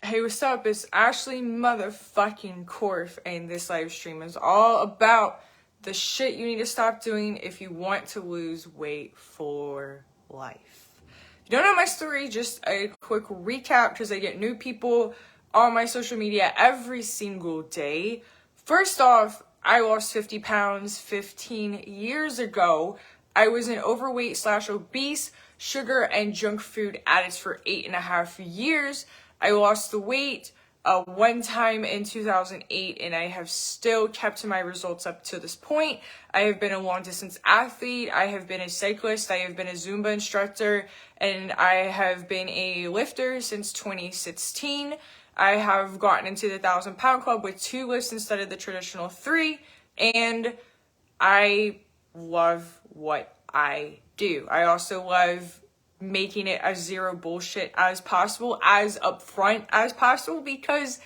Hey, what's up? It's Ashley motherfucking Korff, and this live stream is all about the shit you need to stop doing if you want to lose weight for life. If you don't know my story, just a quick recap because I get new people on my social media every single day. First off, I lost 50 pounds 15 years ago. I was an overweight / obese, sugar and junk food addict for 8.5 years. I lost the weight one time in 2008, and I have still kept my results up to this point. I have been a long distance athlete. I have been a cyclist. I have been a Zumba instructor, and I have been a lifter since 2016. I have gotten into the 1,000-pound club with 2 lifts instead of the traditional 3, and I love what I do. I also love making it as zero bullshit as possible, as upfront as possible, because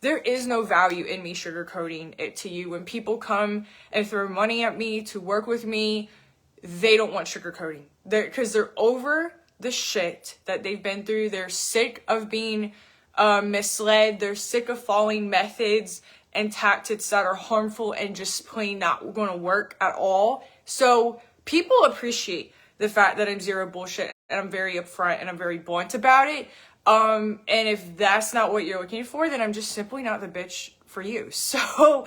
there is no value in me sugarcoating it to you. When people come and throw money at me to work with me, they don't want sugarcoating. Because they're over the shit that they've been through. They're sick of being misled. They're sick of following methods and tactics that are harmful and just plain not going to work at all. So people appreciate the fact that I'm zero bullshit and I'm very upfront and I'm very blunt about it. And if that's not what you're looking for, then I'm just simply not the bitch for you. So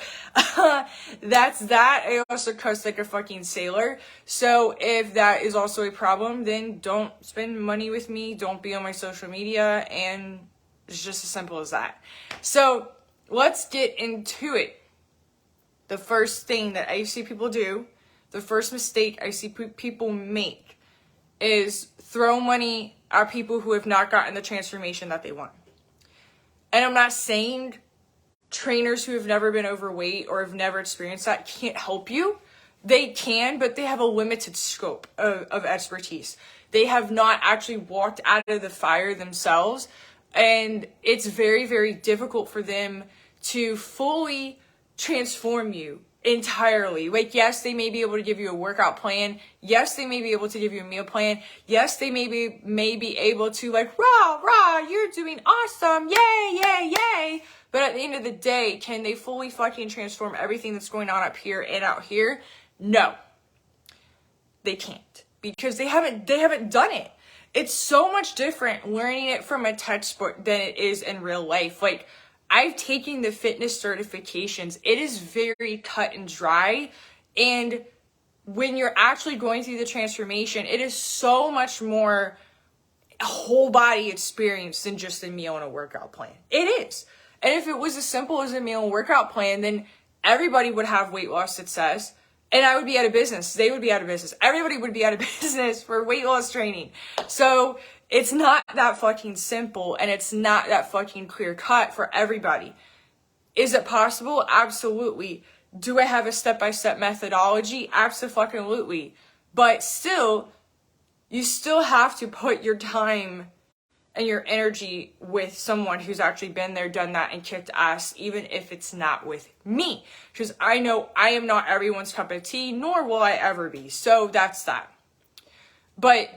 that's that. I also cuss like a fucking sailor. So if that is also a problem, then don't spend money with me. Don't be on my social media. And it's just as simple as that. So let's get into it. The first thing that I see people do, the first mistake I see people make, is throw money at people who have not gotten the transformation that they want. And I'm not saying trainers who have never been overweight or have never experienced that can't help you. They can, but they have a limited scope of expertise. They have not actually walked out of the fire themselves, and it's very, very difficult for them to fully transform you entirely. Like, yes, they may be able to give you a workout plan. Yes, they may be able to give you a meal plan. Yes, they may be able to, like, rah, you're doing awesome. Yay, yay, yay. But at the end of the day, can they fully fucking transform everything that's going on up here and out here? No, they can't, because they haven't done it. It's so much different learning it from a textbook than it is in real life. Like, I've taken the fitness certifications. It is very cut and dry. And when you're actually going through the transformation, it is so much more a whole body experience than just a meal and a workout plan. It is. And if it was as simple as a meal and workout plan, then everybody would have weight loss success. And I would be out of business. They would be out of business. Everybody would be out of business for weight loss training. So it's not that fucking simple, and it's not that fucking clear cut for everybody. Is it possible? Absolutely. Do I have a step-by-step methodology? Absolutely. But still, you still have to put your time and your energy with someone who's actually been there, done that, and kicked ass, even if it's not with me. Because I know I am not everyone's cup of tea, nor will I ever be. So that's that. But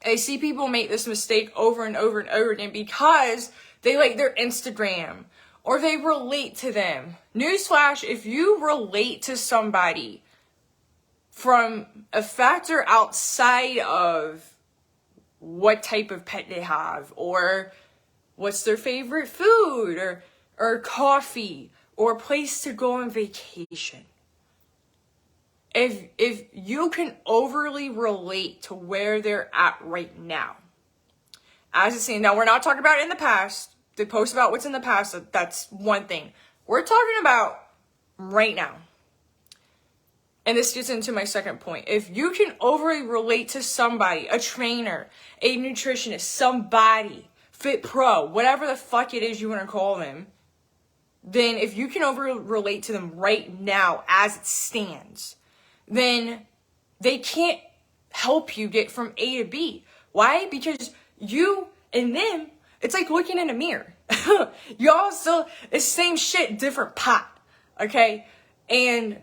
I see people make this mistake over and over and over again because they like their Instagram or they relate to them. Newsflash, if you relate to somebody from a factor outside of what type of pet they have, or what's their favorite food, or coffee, or place to go on vacation, if you can overly relate to where they're at right now, as it's saying, now we're not talking about in the past. They post about what's in the past, that's one thing. We're talking about right now. And this gets into my second point. If you can overly relate to somebody, a trainer, a nutritionist, somebody, Fit Pro, whatever the fuck it is you want to call them, then if you can overly relate to them right now as it stands, then they can't help you get from A to B. Why? Because you and them, it's like looking in a mirror. Y'all still, it's same shit, different pot. Okay? And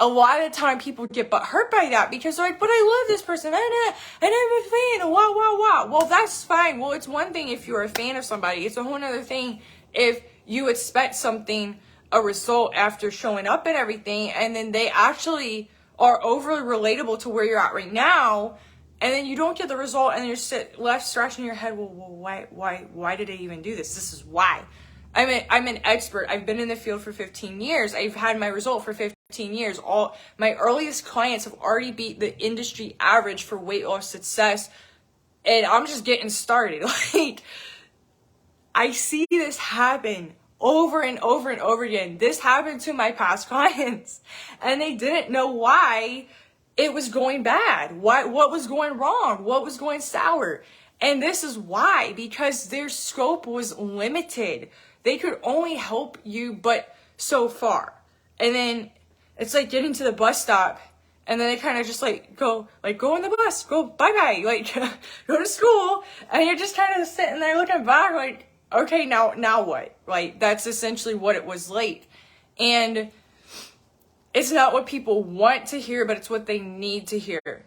a lot of the time people get hurt by that because they're like, but I love this person, and I'm a fan, wow. Well, that's fine. Well, it's one thing if you're a fan of somebody. It's a whole other thing if you expect something, a result after showing up and everything, and then they actually are overly relatable to where you're at right now, and then you don't get the result, and you're left scratching your head. Well, why did I even do this? This is why. I'm an expert. I've been in the field for 15 years. I've had my result for 15 years. All my earliest clients have already beat the industry average for weight loss success, and I'm just getting started. Like, I see this happen over and over and over again. This happened to my past clients, and they didn't know why it was going bad. What was going wrong? What was going sour? And this is why, because their scope was limited. They could only help you but so far. And then it's like getting to the bus stop, and then they kind of just like go on the bus, go bye-bye, like go to school, and you're just kind of sitting there looking back like, okay, now what? Like, that's essentially what it was like. And it's not what people want to hear, but it's what they need to hear.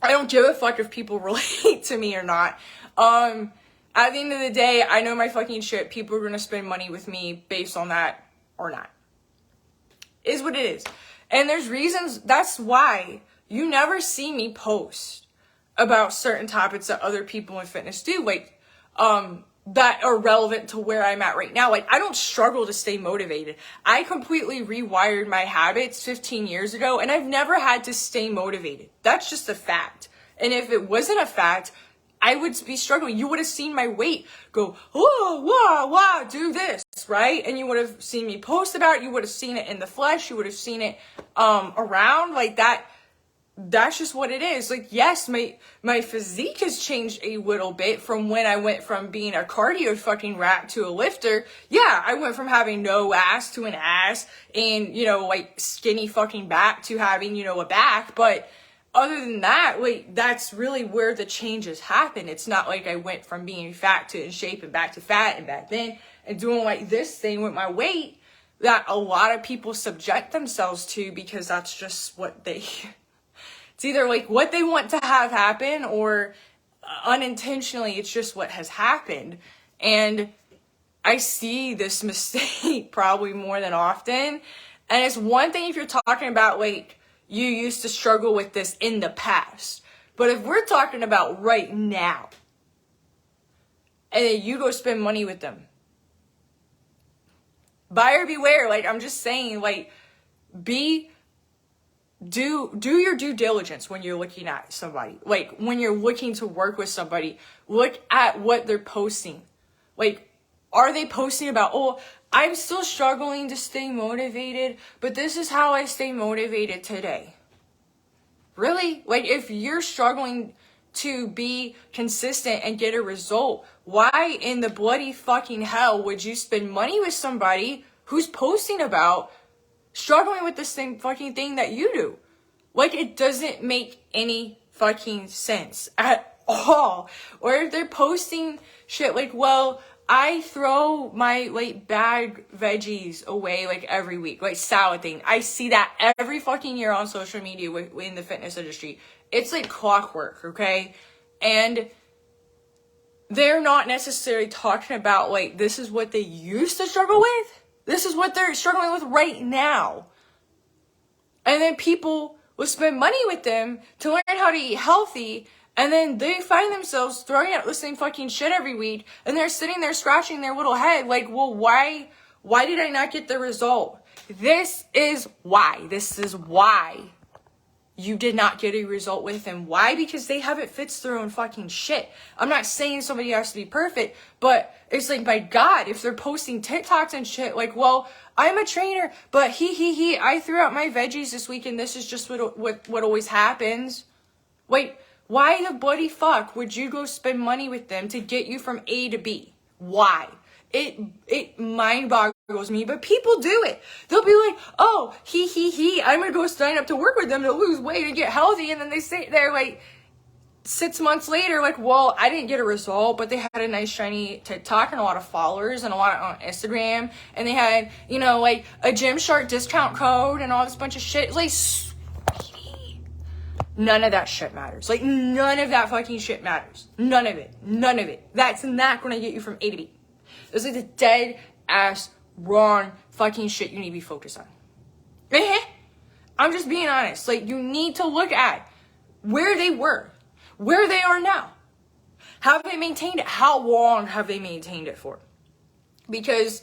I don't give a fuck if people relate to me or not. At the end of the day, I know my fucking shit. People are going to spend money with me based on that or not. Is what it is. And there's reasons. That's why you never see me post about certain topics that other people in fitness do. Like, that are relevant to where I'm at right now. Like, I don't struggle to stay motivated. I completely rewired my habits 15 years ago, and I've never had to stay motivated. That's just a fact. And if it wasn't a fact, I would be struggling. You would have seen my weight go, wow, do this, right? And you would have seen me post about it. You would have seen it in the flesh. You would have seen it around like that. That's just what it is. Like, yes, my physique has changed a little bit from when I went from being a cardio fucking rat to a lifter. Yeah, I went from having no ass to an ass and, like skinny fucking back to having, a back. But other than that, like, that's really where the changes happen. It's not like I went from being fat to in shape and back to fat and back then and doing like this thing with my weight that a lot of people subject themselves to because that's just what they... It's either like what they want to have happen or unintentionally it's just what has happened. And I see this mistake probably more than often. And it's one thing if you're talking about like you used to struggle with this in the past. But if we're talking about right now and then you go spend money with them, buyer beware. Like, I'm just saying, like, do your due diligence when you're looking at somebody. Like, when you're looking to work with somebody, look at what they're posting. Like, are they posting about, oh, I'm still struggling to stay motivated, but this is how I stay motivated today? Really? Like, if you're struggling to be consistent and get a result, why in the bloody fucking hell would you spend money with somebody who's posting about struggling with the same fucking thing that you do? Like, it doesn't make any fucking sense at all. Or if they're posting shit like, well, I throw my like bag veggies away like every week, like salad thing. I see that every fucking year on social media in the fitness industry. It's like clockwork, okay? And they're not necessarily talking about like this is what they used to struggle with. This is what they're struggling with right now. And then people will spend money with them to learn how to eat healthy. And then they find themselves throwing out the same fucking shit every week. And they're sitting there scratching their little head like, well, why did I not get the result? This is why you did not get a result with them. Why? Because they haven't fixed their own fucking shit. I'm not saying somebody has to be perfect, but it's like, my God, if they're posting TikToks and shit, like, well, I'm a trainer, but I threw out my veggies this week and this is just what always happens. Wait, why the bloody fuck would you go spend money with them to get you from A to B? Why? It mind boggles me, but people do it. They'll be like, oh, I'm gonna go sign up to work with them to lose weight and get healthy, and then they sit there like, 6 months later, like, well, I didn't get a result, but they had a nice shiny TikTok and a lot of followers and a lot on Instagram, and they had, you know, like a Gymshark discount code and all this bunch of shit. Like, sweetie, none of that shit matters. Like, none of that fucking shit matters. None of it. None of it. That's not gonna get you from A to B. This is the dead ass wrong fucking shit you need to be focused on. I'm just being honest. Like, you need to look at where they were, where they are now. Have they maintained it? How long have they maintained it for? Because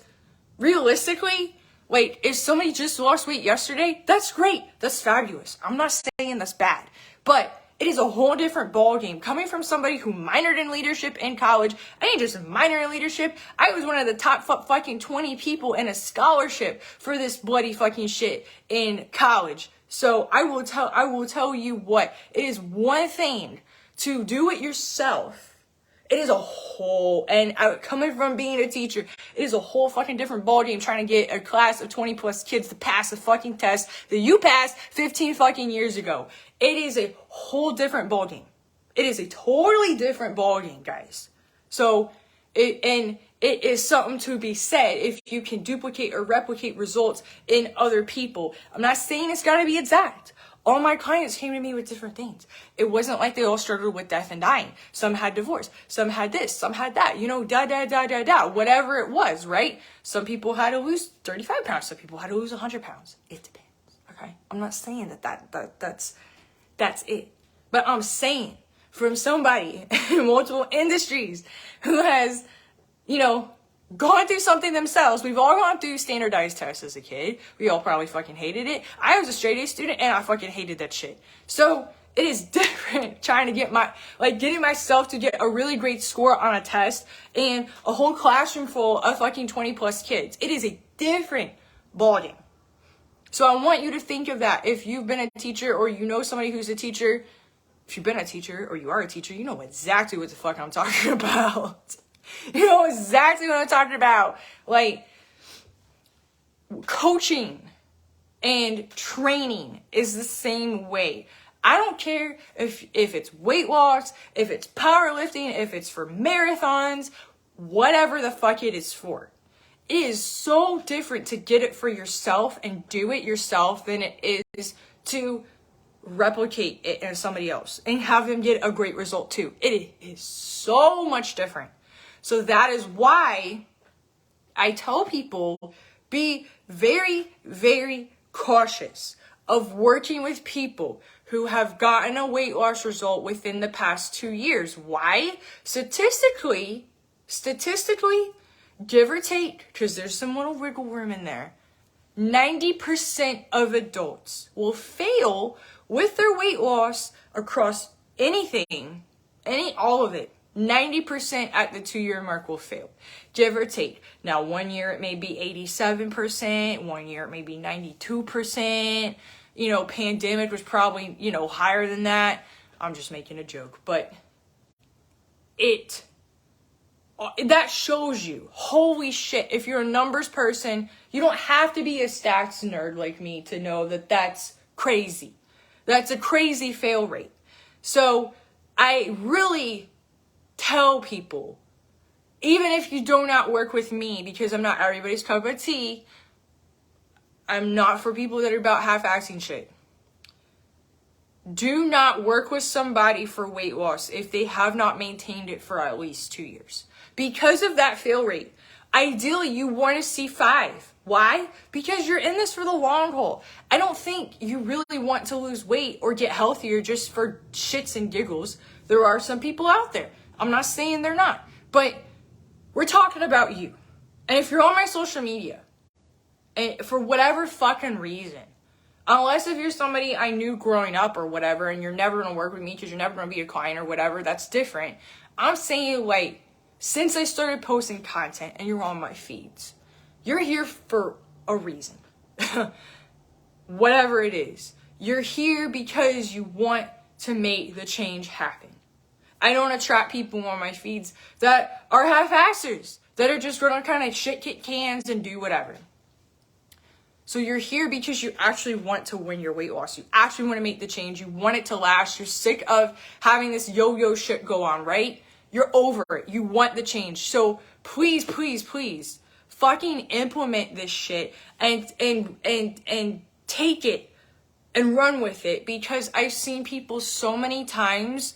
realistically, like, if somebody just lost weight yesterday, that's great. That's fabulous. I'm not saying that's bad. But it is a whole different ballgame coming from somebody who minored in leadership in college. I didn't just minor in leadership. I was one of the top fucking 20 people in a scholarship for this bloody fucking shit in college. So I will tell you what, it is one thing to do it yourself. It is a whole, and coming from being a teacher, it is a whole fucking different ballgame trying to get a class of 20 plus kids to pass a fucking test that you passed 15 fucking years ago. It is a whole different ballgame. It is a totally different ballgame, guys. So, it is something to be said if you can duplicate or replicate results in other people. I'm not saying it's gotta be exact. All my clients came to me with different things. It wasn't like they all struggled with death and dying. Some had divorce. Some had this. Some had that. You know, whatever it was, right? Some people had to lose 35 pounds. Some people had to lose 100 pounds. It depends, okay? I'm not saying that's it. But I'm saying from somebody in multiple industries who has, you know, gone through something themselves. We've all gone through standardized tests as a kid. We all probably fucking hated it. I was a straight A student and I fucking hated that shit. So it is different trying to get getting myself to get a really great score on a test and a whole classroom full of fucking 20 plus kids. It is a different ballgame. So I want you to think of that. If you've been a teacher or you know somebody who's a teacher, if you've been a teacher or you are a teacher, you know exactly what the fuck I'm talking about. You know exactly what I'm talking about. Like, coaching and training is the same way. I don't care if it's weight loss, if it's powerlifting, if it's for marathons, whatever the fuck it is for. It is so different to get it for yourself and do it yourself than it is to replicate it in somebody else and have them get a great result too. It is so much different. So that is why I tell people, be very, very cautious of working with people who have gotten a weight loss result within the past 2 years. Why? Statistically, give or take, because there's some little wiggle room in there, 90% of adults will fail with their weight loss across anything, all of it. 90% at the 2-year mark will fail, give or take. Now, 1 year it may be 87%, 1 year it may be 92%. You know, pandemic was probably, you know, higher than that. I'm just making a joke, but that shows you, holy shit, if you're a numbers person, you don't have to be a stats nerd like me to know that that's crazy. That's a crazy fail rate. So I really tell people, even if you do not work with me, because I'm not everybody's cup of tea, I'm not for people that are about half-assing shit. Do not work with somebody for weight loss if they have not maintained it for at least 2 years. Because of that fail rate, ideally you want to see 5. Why? Because you're in this for the long haul. I don't think you really want to lose weight or get healthier just for shits and giggles. There are some people out there. I'm not saying they're not, but we're talking about you. And if you're on my social media, and for whatever fucking reason, unless if you're somebody I knew growing up or whatever, and you're never going to work with me because you're never going to be a client or whatever, that's different. I'm saying, like, since I started posting content and you're on my feeds, you're here for a reason. Whatever it is. You're here because you want to make the change happen. I don't attract people on my feeds that are half-assers, that are just going to kind of shit kick cans and do whatever. So you're here because you actually want to win your weight loss. You actually want to make the change. You want it to last. You're sick of having this yo-yo shit go on, right? You're over it. You want the change. So please, please, please fucking implement this shit and take it and run with it, because I've seen people so many times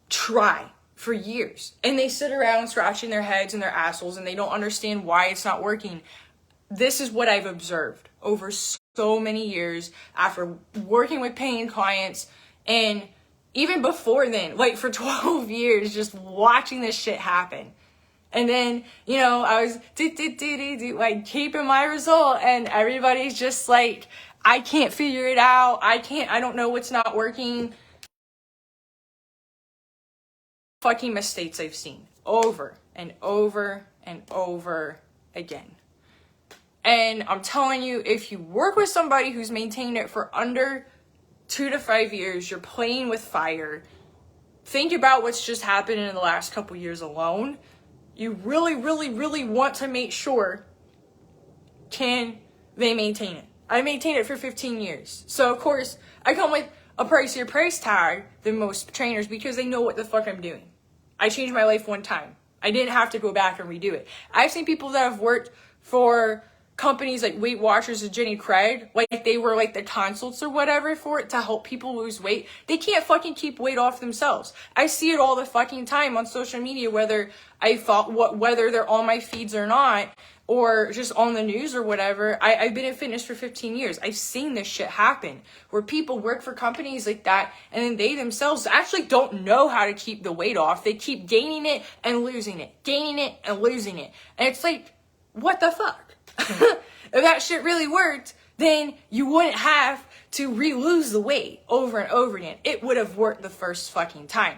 try for years and they sit around scratching their heads and their assholes and they don't understand why it's not working. This is what I've observed over so many years after working with paying clients, and even before then, like for 12 years, just watching this shit happen. And then, you know, I was like keeping my result, and everybody's just like, I can't figure it out. I don't know what's not working. Fucking mistakes I've seen over and over and over again. And I'm telling you, if you work with somebody who's maintained it for under 2 to 5 years, you're playing with fire. Think about what's just happened in the last couple years alone. You really, really, really want to make sure, can they maintain it? I maintained it for 15 years. So, of course, I come with a pricier price tag than most trainers because they know what the fuck I'm doing. I changed my life one time. I didn't have to go back and redo it. I've seen people that have worked for companies like Weight Watchers and Jenny Craig, like they were like the consults or whatever for it to help people lose weight. They can't fucking keep weight off themselves. I see it all the fucking time on social media, whether whether they're on my feeds or not, or just on the news or whatever. I've been in fitness for 15 years. I've seen this shit happen where people work for companies like that and then they themselves actually don't know how to keep the weight off. They keep gaining it and losing it, gaining it and losing it. And it's like, what the fuck? If that shit really worked, then you wouldn't have to re-lose the weight over and over again. It would have worked the first fucking time.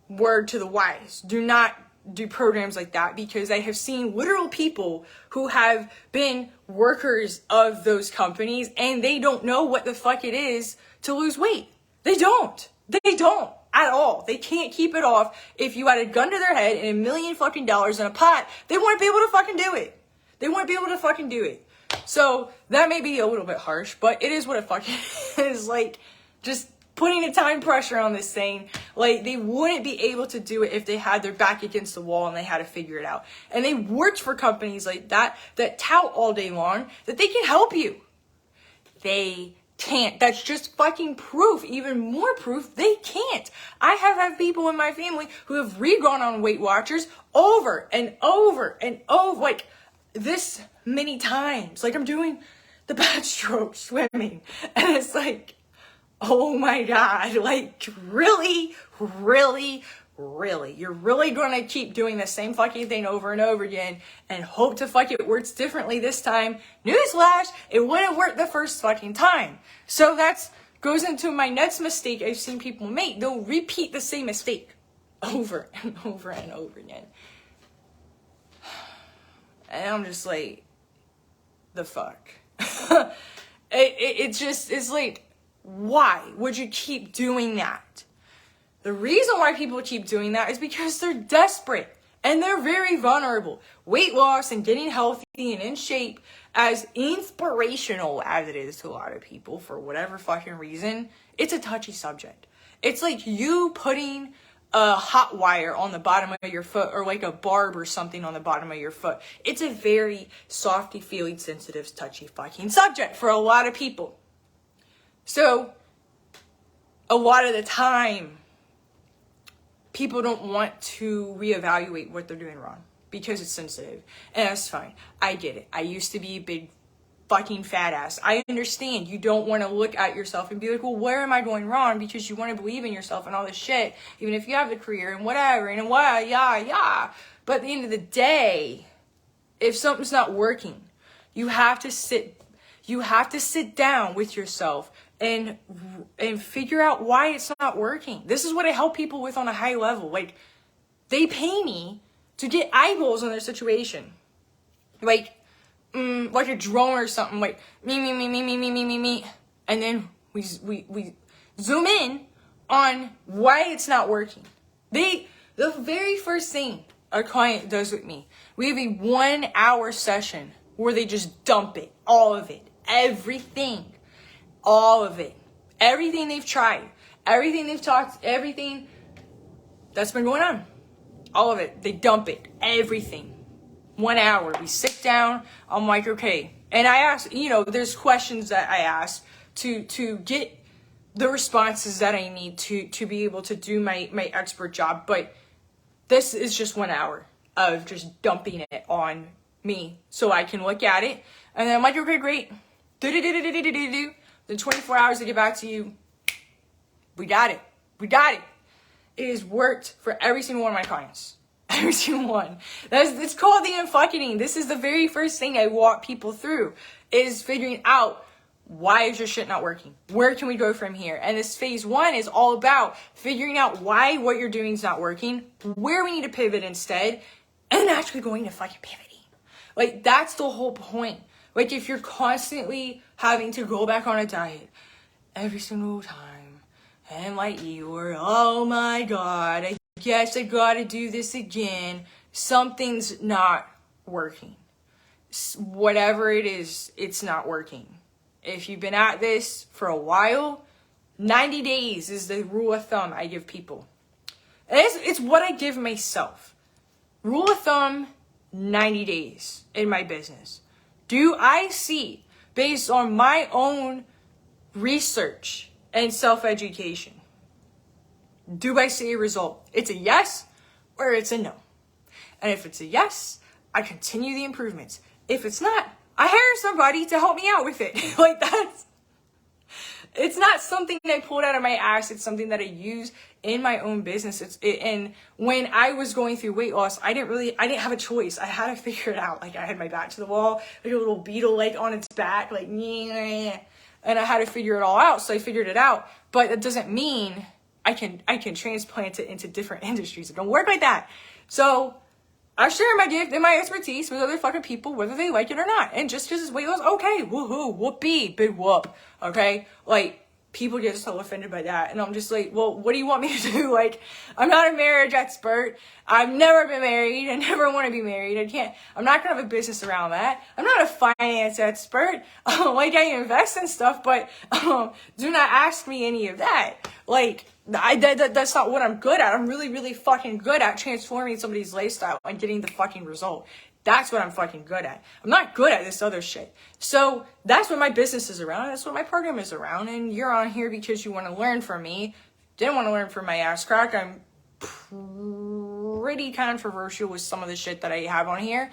Word to the wise. Do not do programs like that, because I have seen literal people who have been workers of those companies and they don't know what the fuck it is to lose weight. They don't at all. They can't keep it off. If you had a gun to their head and $1 million fucking dollars in a pot, they wouldn't be able to fucking do it. They wouldn't be able to fucking do it. So that may be a little bit harsh, but it is what it fucking is. Like, just putting a time pressure on this thing. Like, they wouldn't be able to do it if they had their back against the wall and they had to figure it out. And they worked for companies like that tout all day long that they can help you. They can't. That's just fucking proof. Even more proof, they can't. I have had people in my family who have re-gone on Weight Watchers over and over and over, like this many times. Like, I'm doing the backstroke swimming and it's like, oh my God, like really, really, really? You're really gonna keep doing the same fucking thing over and over again and hope to fuck it works differently this time? Newsflash, it wouldn't work the first fucking time. So that's goes into my next mistake I've seen people make. They'll repeat the same mistake over and over and over again. And I'm just like, the fuck? It's like, why would you keep doing that? The reason why people keep doing that is because they're desperate and they're very vulnerable. Weight loss and getting healthy and in shape, as inspirational as it is to a lot of people for whatever fucking reason, it's a touchy subject. It's like you putting a hot wire on the bottom of your foot, or like a barb or something on the bottom of your foot. It's a very softy, feely, sensitive, touchy fucking subject for a lot of people. So, a lot of the time, people don't want to reevaluate what they're doing wrong because it's sensitive. And that's fine. I get it. I used to be a big fucking fat ass. I understand. You don't want to look at yourself and be like, well, where am I going wrong? Because you want to believe in yourself and all this shit, even if you have the career and whatever and what, yeah. But at the end of the day, if something's not working, you have to sit down with yourself and figure out why it's not working. This is what I help people with on a high level. Like, they pay me to get eyeballs on their situation. Like a drone or something. Like, me. And then we zoom in on why it's not working. The very first thing a client does with me. We have a 1 hour session where they just dump it, all of it, everything, all of it, everything they've tried, everything they've talked, everything that's been going on, all of it, they dump it, everything. 1 hour, we sit down, I'm like, okay. And I ask, there's questions that I ask to get the responses that I need to be able to do my expert job. But this is just 1 hour of just dumping it on me so I can look at it. And then I'm like, okay, great. Then 24 hours to get back to you. We got it. We got it. It has worked for every single one of my clients. Every single one. It's called the unfucking. This is the very first thing I walk people through, is figuring out, why is your shit not working? Where can we go from here? And this phase 1 is all about figuring out why what you're doing is not working, where we need to pivot instead, and actually going to fucking pivoting. Like, that's the whole point. Like, if you're constantly having to go back on a diet every single time, and like you're, oh my God, I guess I gotta do this again. Something's not working. Whatever it is, it's not working. If you've been at this for a while, 90 days is the rule of thumb I give people. And it's what I give myself. Rule of thumb, 90 days in my business. Do I see, based on my own research and self-education, do I see a result? It's a yes or it's a no. And if it's a yes, I continue the improvements. If it's not, I hire somebody to help me out with it. Like, it's not something I pulled out of my ass. It's something that I use in my own business. And when I was going through weight loss, I didn't have a choice. I had to figure it out. Like, I had my back to the wall, like a little beetle, like on its back, like, and I had to figure it all out. So I figured it out, but that doesn't mean I can transplant it into different industries. It don't work like that. So I share my gift and my expertise with other fucking people, whether they like it or not. And just because it's weight loss, okay, woohoo, whoopee, big whoop, okay? Like, people get so offended by that. And I'm just like, well, what do you want me to do? Like, I'm not a marriage expert. I've never been married. I never want to be married. I'm not going to have a business around that. I'm not a finance expert. Like, I invest in stuff, but do not ask me any of that. Like, that's not what I'm good at. I'm really, really fucking good at transforming somebody's lifestyle and getting the fucking result. That's what I'm fucking good at. I'm not good at this other shit. So that's what my business is around. That's what my program is around. And you're on here because you want to learn from me. Didn't want to learn from my ass crack. I'm pretty controversial with some of the shit that I have on here.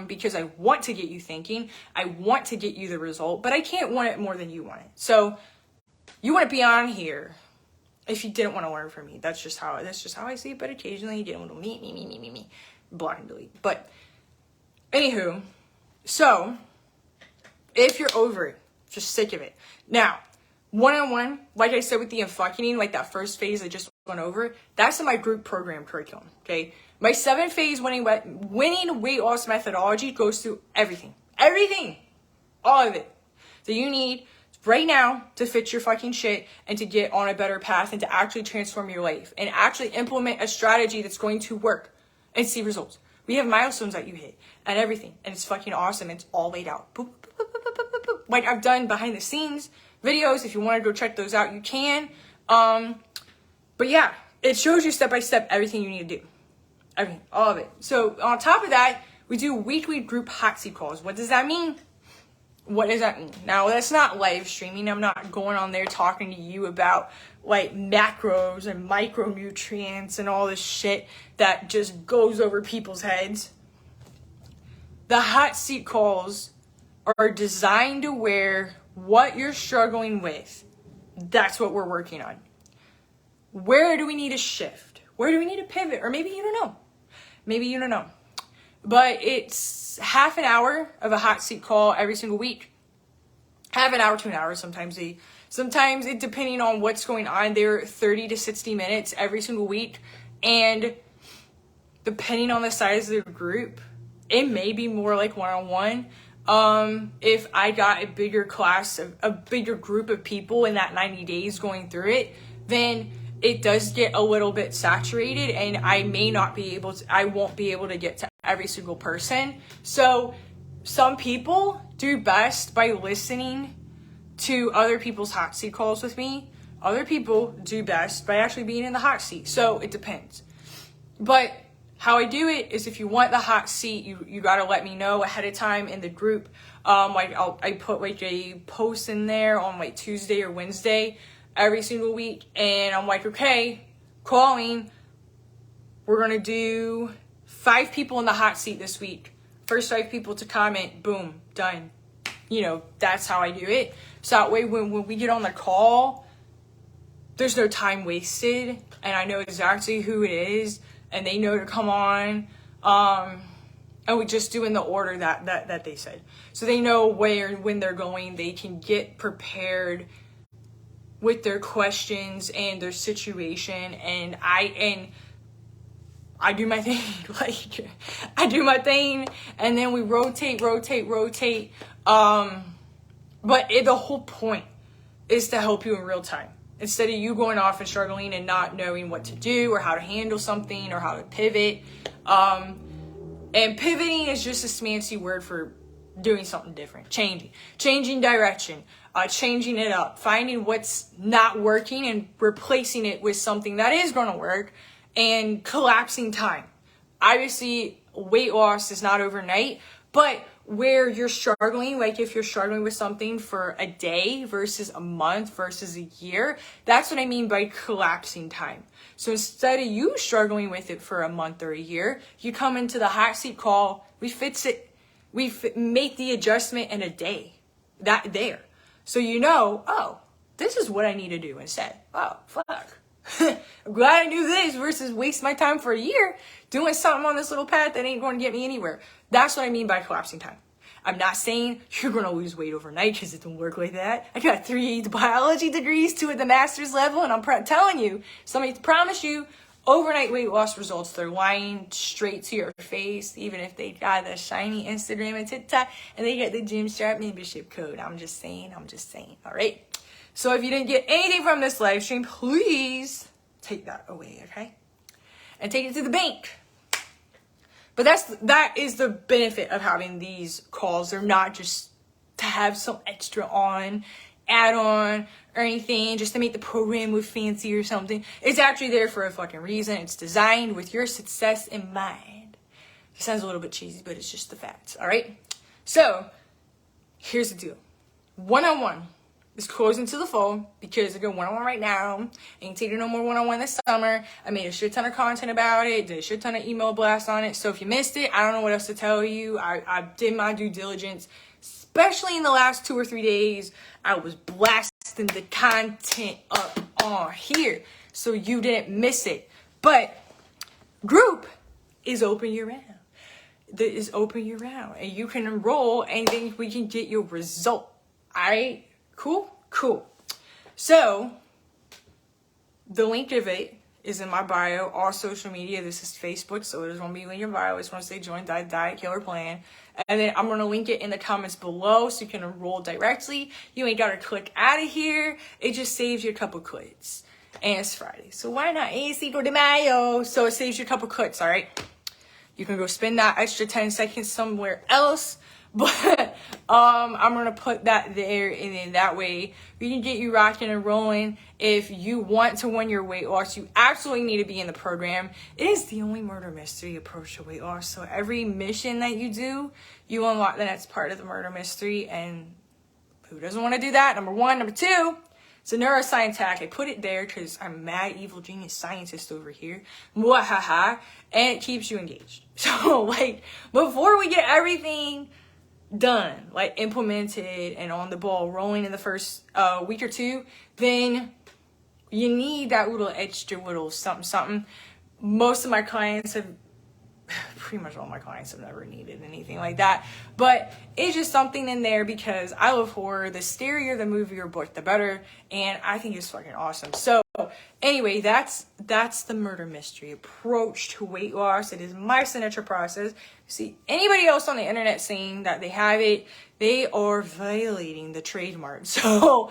Because I want to get you thinking. I want to get you the result. But I can't want it more than you want it. So you want to be on here if you didn't want to learn from me. That's just how I see it. But occasionally you didn't want to me. Block and delete. But anywho, so if you're over it, just sick of it. Now, one-on-one, like I said with the unfucking, like that first phase I just went over, that's in my group program curriculum, okay? My 7-phase winning weight loss methodology goes through everything, all of it that you need right now to fix your fucking shit and to get on a better path and to actually transform your life and actually implement a strategy that's going to work and see results. We have milestones that you hit and everything, and it's fucking awesome. It's all laid out. Boop, boop, boop, boop, boop, boop, boop. Like, I've done behind the scenes videos. If you want to go check those out, you can. But yeah, it shows you step by step everything you need to do. Everything, all of it. So on top of that, we do weekly group hot seat calls. What does that mean? What does that mean? Now, that's not live streaming. I'm not going on there talking to you about like macros and micronutrients and all this shit that just goes over people's heads. The hot seat calls are designed to where what you're struggling with, that's what we're working on. Where do we need to shift? Where do we need to pivot? Or maybe you don't know. Maybe you don't know. But it's half an hour of a hot seat call every single week. Half an hour to an hour. Sometimes it, depending on what's going on, they're 30 to 60 minutes every single week. And depending on the size of the group, it may be more like one-on-one. If I got a bigger class, a bigger group of people in that 90 days going through it, then it does get a little bit saturated, and I won't be able to get to every single person. So some people do best by listening to other people's hot seat calls with me. Other people do best by actually being in the hot seat. So it depends. But how I do it is, if you want the hot seat, you gotta let me know ahead of time in the group. I put like a post in there on like Tuesday or Wednesday every single week, and I'm like, okay, calling. We're gonna do 5 people in the hot seat this week. First 5 people to comment, boom, done. You know, that's how I do it. So that way, when we get on the call, there's no time wasted, and I know exactly who it is, and they know to come on. And we just do in the order that they said. So they know when they're going, they can get prepared with their questions and their situation. And I do my thing. Like, I do my thing, and then we rotate. But the whole point is to help you in real time. Instead of you going off and struggling and not knowing what to do or how to handle something or how to pivot. And pivoting is just a fancy word for doing something different. Changing direction. Changing it up. Finding what's not working and replacing it with something that is going to work. And collapsing time. Obviously, weight loss is not overnight. But where you're struggling, like if you're struggling with something for a day versus a month versus a year, that's what I mean by collapsing time. So instead of you struggling with it for a month or a year, you come into the hot seat call, we fix it, make the adjustment in a day, there. So you know, oh, this is what I need to do instead. Oh, fuck. I'm glad I do this versus waste my time for a year doing something on this little path that ain't going to get me anywhere. That's what I mean by collapsing time. I'm not saying you're going to lose weight overnight, because it don't work like that. I got 3 biology degrees, 2 at the master's level, and I'm telling you, somebody promise you overnight weight loss results. They're lying straight to your face, even if they got the shiny Instagram and TikTok and they get the Gymsharp membership code. I'm just saying, all right? So if you didn't get anything from this live stream, please take that away, okay? And take it to the bank. But that is the benefit of having these calls. They're not just to have some extra add on or anything, just to make the program look fancy or something. It's actually there for a fucking reason. It's designed with your success in mind. It sounds a little bit cheesy, but it's just the facts, all right? So here's the deal. One-on-one is closing to the fall, because I go one-on-one right now. Ain't taking no more one-on-one this summer. I made a shit ton of content about it, did a shit ton of email blasts on it. So if you missed it, I don't know what else to tell you. I did my due diligence, especially in the last 2 or 3 days. I was blasting the content up on here, so you didn't miss it. But group is open year-round. That is open year-round, and you can enroll, and then we can get your result. All right? Cool. So, the link of it is in my bio, all social media. This is Facebook, so it is going to be in your bio. It's going to say join Diet Killer Plan. And then I'm going to link it in the comments below so you can enroll directly. You ain't got to click out of here. It just saves you a couple clicks. And it's Friday, so why not? Es Cinco de Mayo. So it saves you a couple clicks, all right? You can go spend that extra 10 seconds somewhere else. But I'm going to put that there, and then that way we can get you rocking and rolling. If you want to win your weight loss, you absolutely need to be in the program. It is the only murder mystery approach to weight loss. So every mission that you do, you unlock the next part of the murder mystery. And who doesn't want to do that? Number 1. Number 2, it's a neuroscience hack. I put it there because I'm a mad, evil, genius scientist over here. Mwahaha. And it keeps you engaged. So, like, before we get everything done, like implemented and on the ball rolling in the first week or 2, then you need that little extra little something. Most of my clients have, pretty much all my clients have never needed anything like that, but it's just something in there because I love horror. The scarier the movie or book, the better, and I think it's fucking awesome. So anyway, that's the murder mystery approach to weight loss. It is my signature process. See, anybody else on the internet saying that they have it, they are violating the trademark. So,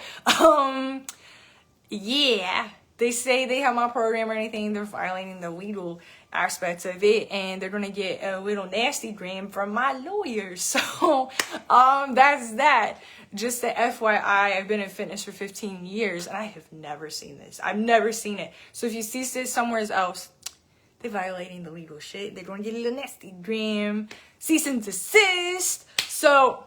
yeah, they say they have my program or anything, they're violating the legal aspects of it, and they're gonna get a little nasty gram from my lawyer. So that's that. Just the FYI, I've been in fitness for 15 years and I have never seen this. I've never seen it. So if you see this somewhere else, they're violating the legal shit. They're gonna get a little nasty gram, cease and desist. So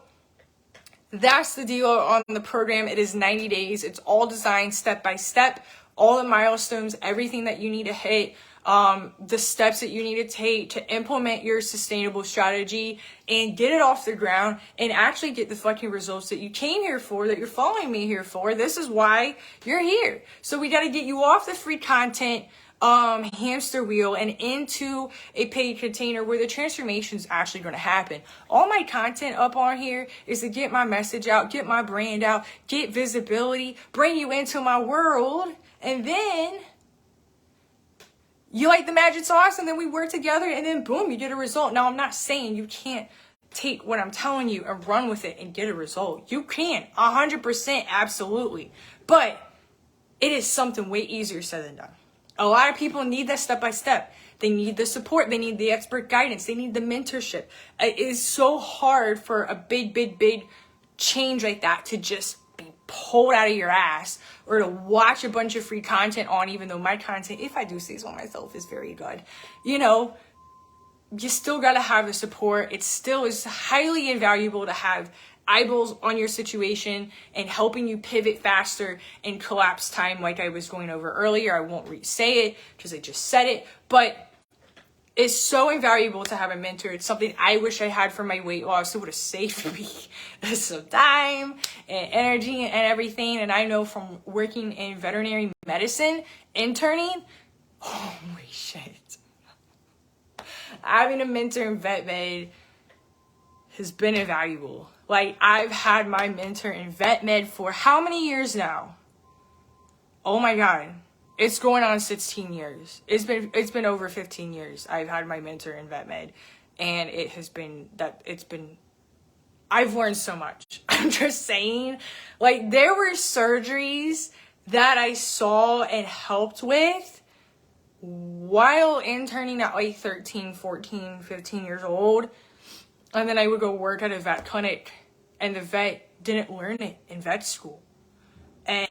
that's the deal on the program. It is 90 days. It's all designed step by step, all the milestones, everything that you need to hit, the steps that you need to take to implement your sustainable strategy and get it off the ground and actually get the fucking results that you came here for, that you're following me here for. This is why you're here. So we got to get you off the free content hamster wheel and into a paid container where the transformation is actually going to happen. All my content up on here is to get my message out, get my brand out, get visibility, bring you into my world, and then you like the magic sauce, and then we work together, and then boom, you get a result. Now, I'm not saying you can't take what I'm telling you and run with it and get a result. You can, 100%, absolutely. But it is something way easier said than done. A lot of people need that step by step. They need the support. They need the expert guidance. They need the mentorship. It is so hard for a big change like that to just be pulled out of your ass, or to watch a bunch of free content on, even though my content, if I do say so myself, is very good. You know, you still got to have the support. It still is highly invaluable to have eyeballs on your situation and helping you pivot faster and collapse time, like I was going over earlier. I won't re-say it because I just said it, but it's so invaluable to have a mentor. It's something I wish I had for my weight loss. It would have saved me some time and energy and everything. And I know from working in veterinary medicine, interning, holy shit, having a mentor in vet med has been invaluable. Like, I've had my mentor in vet med for how many years now? Oh my God. It's going on 16 years. It's been over 15 years. I've had my mentor in vet med, and I've learned so much. I'm just saying, like, there were surgeries that I saw and helped with while interning at like 13, 14, 15 years old. And then I would go work at a vet clinic, and the vet didn't learn it in vet school. And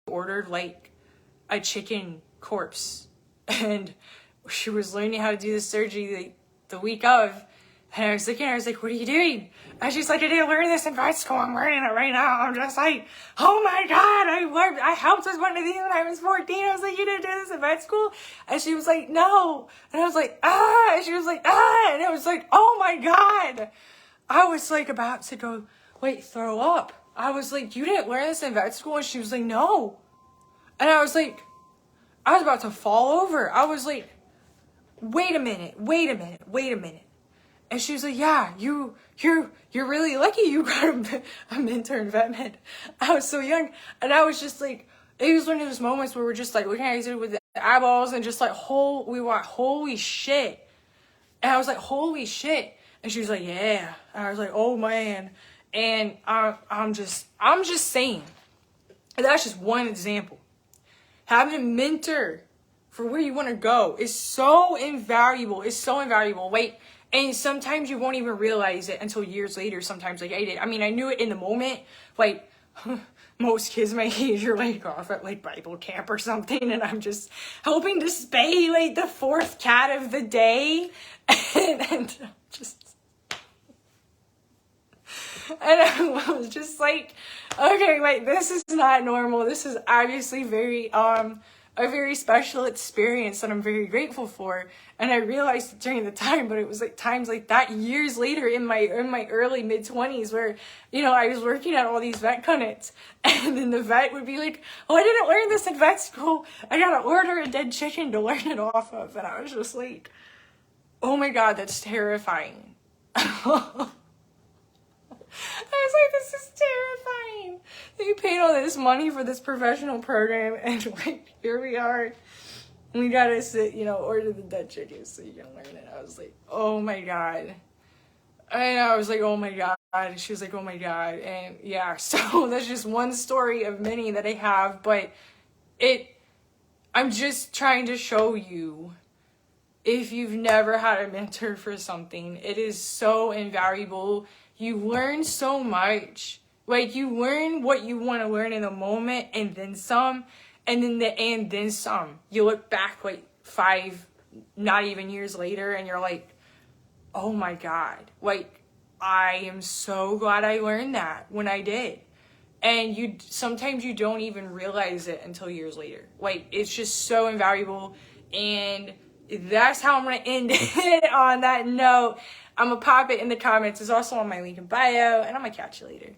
ordered like a chicken corpse, and she was learning how to do the surgery the week of. And I was looking at her, I was like, what are you doing? And she's like, I didn't learn this in vet school. I'm learning it right now. I'm just like, oh my God, I helped with one of these when I was 14. I was like, you didn't do this in vet school? And she was like, no. And I was like, ah. And she was like, ah. And it was like, oh my God. I was like about to go, throw up. I was like, you didn't learn this in vet school? And she was like, no. And I was like, I was about to fall over. I was like, wait a minute. And she was like, yeah, you're really lucky you got a mentor in vet med. I was so young. And I was just like, it was one of those moments where we're just like looking at each other with the eyeballs and just like, holy shit. And I was like, holy shit. And she was like, yeah. And I was like, oh man. And I'm just saying, and that's just one example. Having a mentor for where you want to go is so invaluable. It's so invaluable. And sometimes you won't even realize it until years later. Sometimes, like I did. I mean, I knew it in the moment. Like, most kids my age are like off at like Bible camp or something, and I'm just helping to spay like the fourth cat of the day, and I was just like, okay, wait, this is not normal. This is obviously a very special experience that I'm very grateful for. And I realized it during the time, but it was like times like that years later in my early mid-20s where, you know, I was working at all these vet clinics, and then the vet would be like, oh, I didn't learn this in vet school. I gotta order a dead chicken to learn it off of. And I was just like, oh my God, that's terrifying. I was like, this is terrifying. You paid all this money for this professional program, and like, here we are. We gotta sit, you know, order the dead chicken so you can learn it. I was like, oh my God. And I was like, oh my God. And she was like, oh my God. And yeah, so that's just one story of many that I have, but I'm just trying to show you, if you've never had a mentor for something, it is so invaluable. You learn so much. Like, you learn what you want to learn in the moment, and then some, and then some. You look back like 5, not even years later, and you're like, oh my God. Like, I am so glad I learned that when I did. And sometimes you don't even realize it until years later. Like, it's just so invaluable. And that's how I'm going to end it on that note. I'm going to pop it in the comments. It's also on my link in bio, and I'm going to catch you later.